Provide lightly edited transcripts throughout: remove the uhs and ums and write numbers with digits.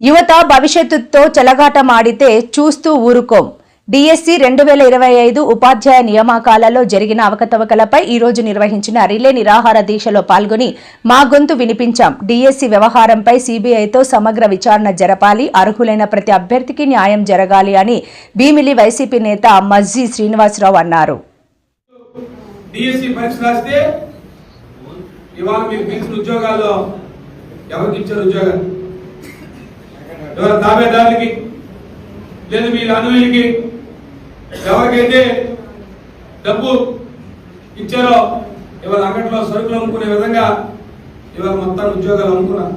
యువత భవిష్యత్తుతో చెలగాటమాడితే చూస్తూ ఊరుకోం. డిఎస్సి 2025 ఉపాధ్యాయ నియామకాలలో జరిగిన అవకతవకలపై ఈ రోజు నిర్వహించిన రిలే నిరాహార దీక్షలో పాల్గొని మా గొంతు వినిపించాం. డిఎస్సి వ్యవహారంపై సిబిఐతో సమగ్ర విచారణ జరపాలి, అర్హులైన ప్రతి అభ్యర్థికి న్యాయం జరగాలి అని భీమిలి వైసీపీ నేత మజ్జి శ్రీనివాసరావు అన్నారు. డిఎస్సి పరీక్ష రాస్తే ఇవాళ మీకు పిలిచిన ఉద్యోగాల్లో ఎవరికి ఇచ్చారు ఉద్యోగాలు? ఎవరు తాబేదారులకి లేదు వీళ్ళ అనువులకి ఎవరికైతే డబ్బు ఇచ్చారో ఇవాళ అంగట్లో సరుకులు అమ్ముకునే విధంగా ఇవాళ మొత్తాన్ని ఉద్యోగాలు అమ్ముకున్నారు.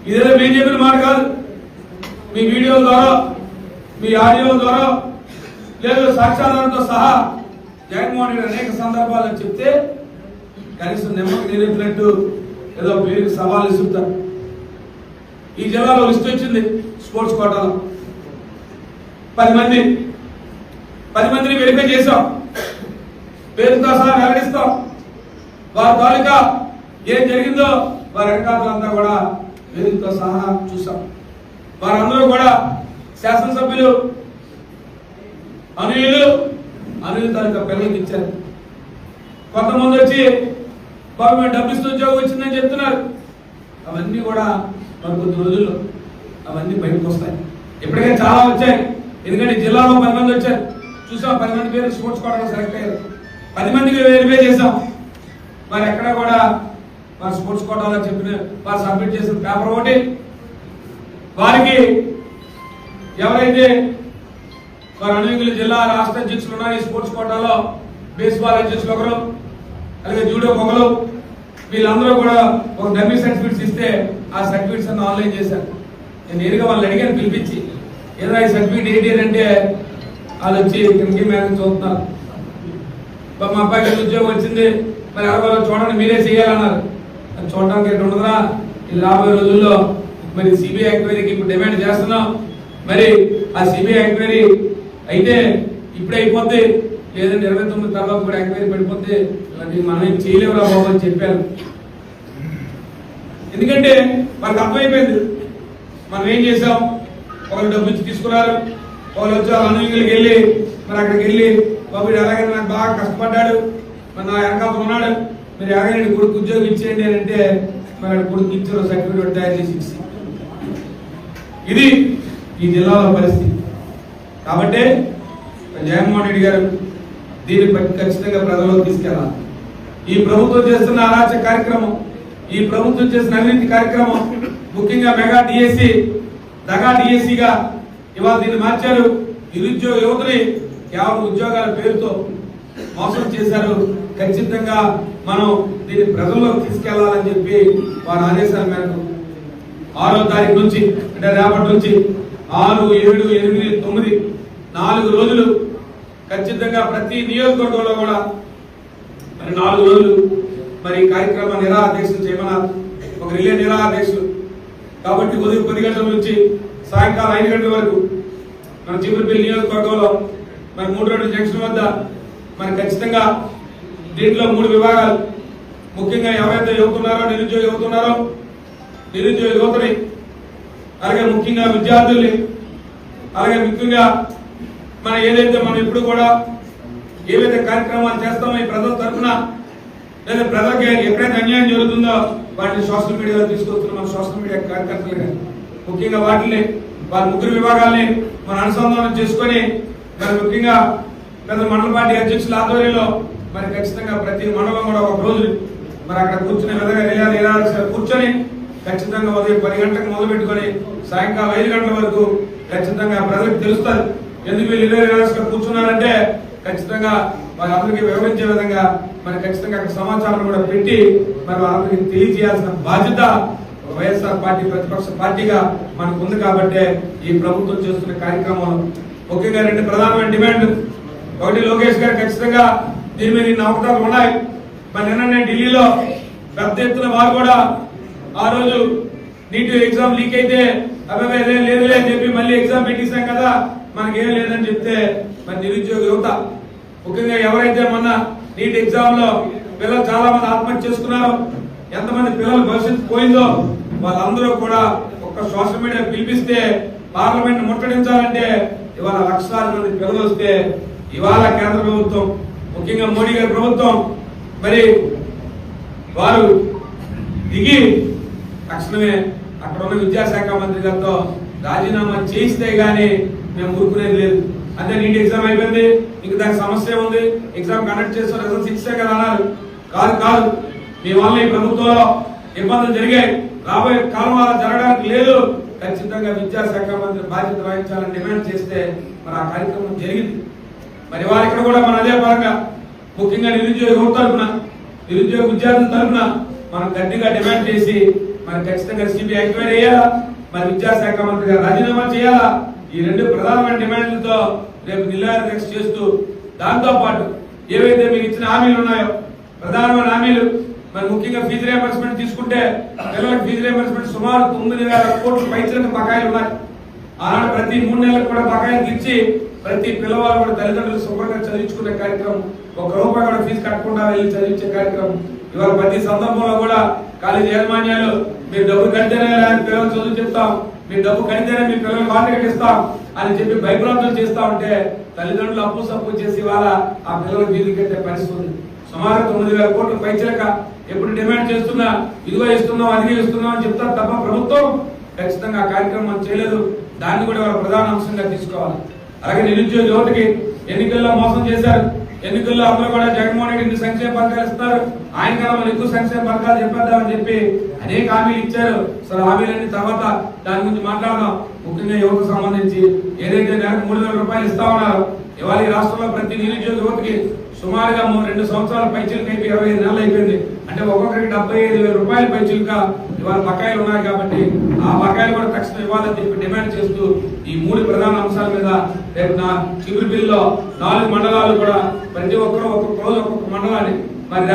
ఇదేదో మేము చెప్పిన మాట కాదు. మీ వీడియోల ద్వారా మీ ఆడియోల ద్వారా లేదు సాక్ష్యాధారంతో సహా జగన్మోహన్ రెడ్డి అనేక సందర్భాల్లో చెప్తే కనీసం నెమ్మకి నిలిపినట్టు ఏదో పేరుకి సవాలు ఇస్తుంటారు. ఈ జిల్లాలో లిస్ట్ వచ్చింది స్పోర్ట్స్ కోటాలో 10 మందిని వెరిఫై చేశాం, పేరుతో సహా వెల్లడిస్తాం. వారి తాలూకా ఏం జరిగిందో వారి వెనకాలంతా కూడా పేరుతో సహా చూసాం. వారందరూ కూడా శాసనసభ్యులు అనుయులు తాలూకా పిల్లలకి ఇచ్చారు. కొంతమంది వచ్చి బాబు మేము డబ్బు ఇస్తూ ఉద్యోగం వచ్చిందని చెప్తున్నారు. అవన్నీ కూడా మరి కొద్ది రోజుల్లో అవన్నీ బయటకు వస్తాయి. ఇప్పటికే చాలా వచ్చాయి. ఎందుకంటే జిల్లాలో 10 మంది వచ్చారు. చూసాం 10 మంది పేరు స్పోర్ట్స్ కోటాలో సెలెక్ట్ అయ్యారు. 10 మందికి వెరిఫై చేసాం. మరి ఎక్కడ కూడా వారు స్పోర్ట్స్ కోటాలో చెప్పిన వారు సబ్మిట్ చేసిన పేపర్ ఒకటి, వారికి ఎవరైతే వారు అనుగుల జిల్లా రాష్ట్ర అధ్యక్షులు ఉన్నారు ఈ స్పోర్ట్స్ కోటాలో, బేస్బాల్ అధ్యక్షులు ఒకరు, అలాగే జూడో ఒకరు, వీళ్ళందరూ కూడా ఒక డమ్మీ సర్టిఫికెట్స్ ఇస్తే ఆ సర్టిఫికెట్స్ అన్ని ఆన్లైన్ చేశారు. నేను నేరుగా వాళ్ళు అడిగాను పిలిపించి, ఏదో ఈ సర్టిఫికెట్ ఏంటి అంటే వాళ్ళు వచ్చి కిందకి మేనేజ్ చూస్తున్నారు. మా అబ్బాయికి ఉద్యోగం వచ్చింది, మరి ఎవరో చూడండి మీరే చేయాలన్నారు. అది చూడడానికి ఎటు ఉండదురా, ఈ రాబోయే రోజుల్లో మరి సిబిఐ ఎంక్వైరీకి ఇప్పుడు డిమాండ్ చేస్తున్నాం. మరి ఆ సిబిఐ ఎంక్వైరీ అయితే ఇప్పుడే అయిపోద్ది, లేదంటే 29 తర్వాత కూడా ఎంక్వైరీ పడిపోతే మనం ఏం చేయలేవురా బాబు అని చెప్పారు. ఎందుకంటే మనకు అర్థమైపోయింది మనం ఏం చేసాం. ఒకరు డబ్బు ఇచ్చి తీసుకున్నారు, వాళ్ళు వచ్చి అనుయంగులకి వెళ్ళి మరి అక్కడికి వెళ్ళి బాబు ఎలాగైనా నాకు బాగా కష్టపడ్డాడు, మరి నా వెనకాల ఉన్నాడు, మీరు ఎలాగైనా కొడుకు ఉద్యోగం ఇచ్చేయండి అని అంటే మరి కొడుకు ఇచ్చారు సర్టిఫికేట్ తయారు చేసి ఇచ్చి. ఇది ఈ జిల్లాలో పరిస్థితి. కాబట్టి జగన్మోహన్ రెడ్డి గారు దీన్ని ఖచ్చితంగా ప్రజల్లో తీసుకెళ్ళాలి. ఈ ప్రభుత్వం చేస్తున్న అరాచక కార్యక్రమం, ఈ ప్రభుత్వం చేసిన అవినీతి కార్యక్రమం, ముఖ్యంగా మెగా డిఎస్సి దగా డిఎస్సిగా ఇవాళ దీన్ని మార్చారు. నిరుద్యోగ యువతని కేవలం ఉద్యోగాల పేరుతో మోసం చేశారు. ఖచ్చితంగా మనం దీన్ని ప్రజల్లోకి తీసుకెళ్లాలని చెప్పి వారి ఆదేశాల మేరకు 6వ తారీఖు నుంచి అంటే రేపటి నుంచి 6, 7, 8, 9 4 రోజులు ఖచ్చితంగా ప్రతి నియోజకవర్గంలో కూడా మరి 4 రోజులు మరి కార్యక్రమ నిరాహార దీక్షలు చేయమన్నారు. ఒక రిలే నిరాహార దీక్షలు కాబట్టి ఉదయం 10 గంటల నుంచి సాయంకాలం 5 గంటల వరకు మన చివరిపల్లి నియోజకవర్గంలో మరి 3 రోడ్డు జంక్షన్ వద్ద మరి ఖచ్చితంగా దీంట్లో 3 విభాగాలు, ముఖ్యంగా ఎవరైతే యువతున్నారో నిరుద్యోగ యువతని, అలాగే ముఖ్యంగా విద్యార్థుల్ని, అలాగే ముఖ్యంగా మనం ఏదైతే మనం ఇప్పుడు కూడా ఏవైతే కార్యక్రమాలు చేస్తామో ఈ ప్రజల తరఫున లేదా ప్రజలకి ఎక్కడైతే అన్యాయం జరుగుతుందో వాటిని సోషల్ మీడియాలో తీసుకొస్తున్నాం. మన సోషల్ మీడియా కార్యకర్తలుగా ముఖ్యంగా వాటిని వారి 3 విభాగాల్ని మనం అనుసంధానం చేసుకొని మరి ముఖ్యంగా పెద్ద మండల పార్టీ అధ్యక్షుల ఆధ్వర్యంలో మరి ఖచ్చితంగా ప్రతి మండలం కూడా ఒక రోజు మరి అక్కడ కూర్చునే విధంగా కూర్చొని ఖచ్చితంగా ఉదయం 10 గంటలకు మొదలు పెట్టుకొని సాయంకాలం 5 గంటల వరకు ఖచ్చితంగా ప్రజలకు తెలుస్తారు ఎందుకు వీళ్ళు కూర్చున్నారంటే ఖచ్చితంగా వారందరికీ వివరించే విధంగా మరి ఖచ్చితంగా అక్కడ సమాచారం కూడా పెట్టి మరి వారందరికీ తెలియజేయాల్సిన బాధ్యత వైఎస్ఆర్ పార్టీ ప్రతిపక్ష పార్టీగా మనకు ఉంది. కాబట్టి ఈ ప్రభుత్వం చేస్తున్న కార్యక్రమంలో ముఖ్యంగా 2 ప్రధానమైన డిమాండ్. ఒకటి, లోకేష్ గారు ఖచ్చితంగా దీని మీద ఇన్ని అవకాశాలు ఉన్నాయి. మరి నిన్న ఢిల్లీలో పెద్ద ఎత్తున వారు కూడా ఆ రోజు నీట్ ఎగ్జామ్ లీక్ అయితే అబ్బాయి లేదులే అని చెప్పి మళ్ళీ ఎగ్జామ్ పెట్టేశాం కదా మనకేం లేదని చెప్తే మరి నిరుద్యోగ యువత ముఖ్యంగా ఎవరైతే మొన్న నీట్ ఎగ్జామ్ లో పిల్లలు చాలా మంది ఆత్మహత్య చేసుకున్నారో, ఎంతమంది పిల్లల భవిష్యత్తు పోయిందో వాళ్ళందరూ కూడా ఒక్క సోషల్ మీడియా పిలిపిస్తే పార్లమెంట్ ముట్టడించాలంటే ఇవాళ లక్షలాది మంది పిల్లలు వస్తే ఇవాళ కేంద్ర ప్రభుత్వం ముఖ్యంగా మోడీ గారి ప్రభుత్వం మరి వారు దిగి తక్షణమే అక్కడ ఉన్న విద్యాశాఖ మంత్రి గారితో రాజీనామా చేయిస్తే గానీ మేము ఊరుకునేది లేదు. అంటే నీట్ ఎగ్జామ్ అయిపోయింది, ఇంక దానికి సమస్య ఉంది, ఎగ్జామ్ కండక్ట్ చేస్తే రిజల్ట్స్ ఇచ్చే కదా అన్నారు. కాదు, మీ వల్ల ఈ ప్రభుత్వంలో ఇబ్బందులు జరిగాయి, రాబోయే కాలం అలా జరగడానికి లేదు. ఖచ్చితంగా విద్యాశాఖ మంత్రి బాధ్యత వహించాలని డిమాండ్ చేస్తే మరి ఆ కార్యక్రమం జరిగింది. మరి వారు ఇక్కడ కూడా మన అదే పరంగా ముఖ్యంగా నిరుద్యోగ యువత తరఫున, నిరుద్యోగ విద్యార్థుల తరఫున మనం గట్టిగా డిమాండ్ చేసి మరి ఖచ్చితంగా సిబిఐ ఎంక్వైరీ చేయాలా, మరి విద్యాశాఖ మంత్రి గారు రాజీనామా చేయాలా. ఈ రెండు ప్రధానమైన డిమాండ్లతో రేపు నిరాహార దీక్ష చేస్తూ, దాంతో పాటు ఏవైతే మీకు ఇచ్చిన హామీలు ఉన్నాయో ప్రధానమైన హామీలు, మరి ముఖ్యంగా ఫీజు రియంబర్స్మెంట్ తీసుకుంటే పిల్లలకు ఫీజు రియంబర్స్మెంట్ సుమారు 9,000 కోట్ల పైచలకు బకాయిలు ఉన్నాయి. ఆనాడు ప్రతి 3 నెలలకు కూడా బకాయిలు ఇచ్చి ప్రతి పిల్లవాళ్ళు కూడా తల్లిదండ్రులు శుభ్రంగా చదివించుకునే కార్యక్రమం, ₹1 కూడా ఫీజు కట్టకుండా వెళ్ళి చదివించే కార్యక్రమం. ఇవాళ ప్రతి సందర్భంలో కూడా కాలేజీ యాజమాన్యాలు మీరు డబ్బు కడితేనే పిల్లలు చదువు చెప్తాం, మీరు డబ్బు కడితేనే మీ పిల్లలకు హాల్ టికెట్ ఇస్తాం అని చెప్పి భయభ్రాంతులు చేస్తా ఉంటే తల్లిదండ్రులు అప్పు సప్పు చేసి ఇవాళ ఆ పిల్లలకు ఫీజు కట్టే పరిస్థితి. సుమారు 9,000 కోట్ల పైచలక ఎప్పుడు డిమాండ్ చేస్తున్నా ఇదిగో ఇస్తున్నాం అదిగో ఇస్తున్నాం అని చెప్తారు తప్ప ప్రభుత్వం ఖచ్చితంగా ఆ కార్యక్రమం చేయలేదు. దాన్ని కూడా వాళ్ళ ప్రధాన అంశంగా తీసుకోవాలి. అలాగే నిరుద్యోగ యువతకి ఎన్నికల్లో మోసం చేశారు. ఎన్నికల్లో అందరూ కూడా జగన్మోహన్ రెడ్డి ఇన్ని సంక్షేమ పథకాలు ఇస్తారు, ఆయన కన్నా మనం ఎక్కువ సంక్షేమ పథకాలు చెప్పేద్దామని చెప్పి అనేక హామీలు ఇచ్చారు. సరే హామీలన్నీ తర్వాత దాని గురించి మాట్లాడదాం. ముఖ్యంగా యువతకు సంబంధించి ఏదైతే నెలకు 3,000 రూపాయలు ఇస్తా ఉన్నారో ఇవాళ ఈ రాష్ట్రంలో ప్రతి నిరుద్యోగ యువతకి సుమారుగా 2 సంవత్సరాల పైచీలకు అయిపోయి 25 నెలలు అయిపోయింది. అంటే ఒక్కొక్కరికి 75,000 రూపాయల పైచీలుగా ఇవాళ బకాయిలు ఉన్నాయి. కాబట్టి ఆ బకాయిలు కూడా తక్షణం ఇవ్వాలని చెప్పి డిమాండ్ చేస్తూ ఈ 3 ప్రధాన అంశాల మీద రేపు నా చిగురు బిల్లులో 4 మండలాలు కూడా ప్రతి ఒక్కరూ ఒక్కొక్క రోజు ఒక్కొక్క మండలాన్ని మరి